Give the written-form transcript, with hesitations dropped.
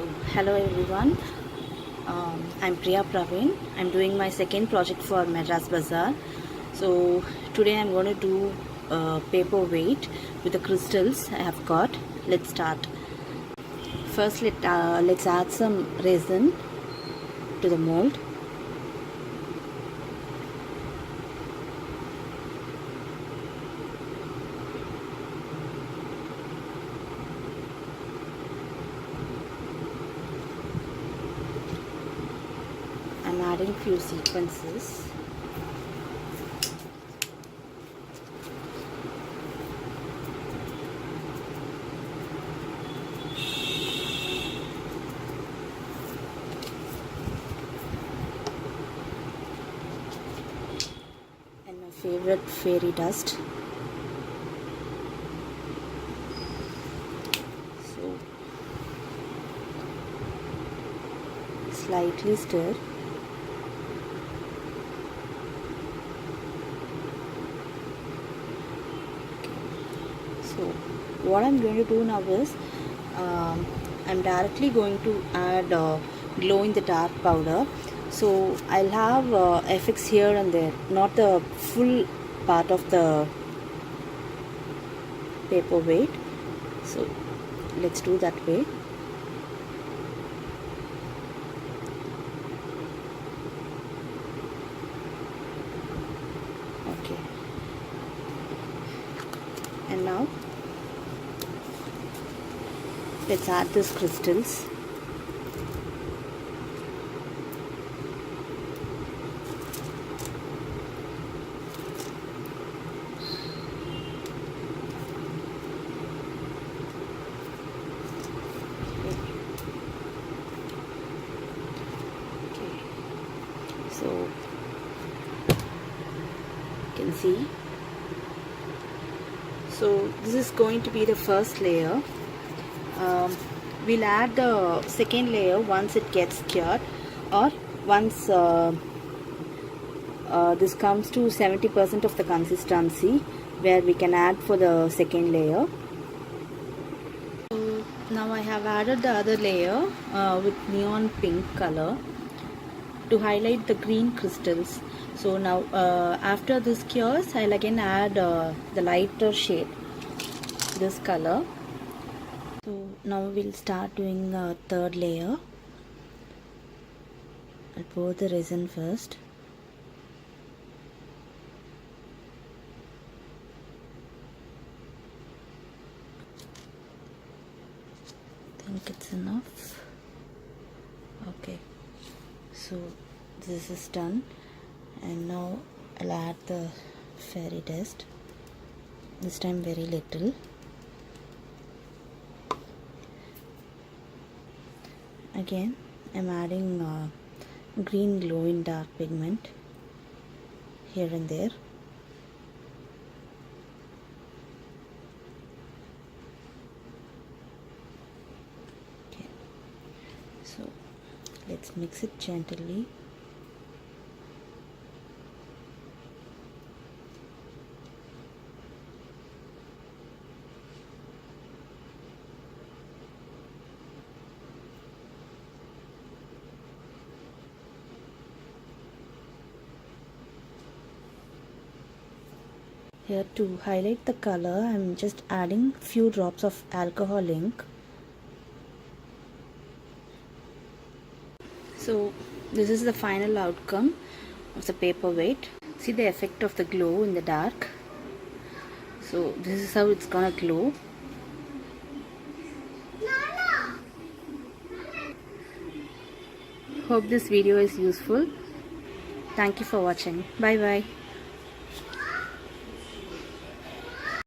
Hello everyone. I'm Priya Praveen. I'm doing my second project for Madras Bazaar. So today I'm going to do paperweight with the crystals I have got. Let's start. First, let's add some resin to the mold. I'm adding few sequences. And my favorite fairy dust. So slightly stir. So what I'm going to do now is I'm directly going to add glow in the dark powder. So I'll have effects here and there, not the full part of the paperweight. So let's do that way. Okay. And now let's add these crystals. Okay. So you can see. So this is going to be the first layer. We'll add the second layer once it gets cured, or once this comes to 70% of the consistency, where we can add for the second layer. So now I have added the other layer with neon pink color to highlight the green crystals. So now after this cures, I'll again add the lighter shade, this color. So now we'll start doing a third layer. I'll pour the resin first. I think it's enough. Okay, so this is done, and now I'll add the fairy dust, this time very little. Again I'm adding green glow in dark pigment here and there. Okay, so let's mix it gently. Here to highlight the color, I'm just adding few drops of alcohol ink. So this is the final outcome of the paperweight. See the effect of the glow in the dark. So this is how it's gonna glow. Hope this video is useful. Thank you for watching. Bye bye.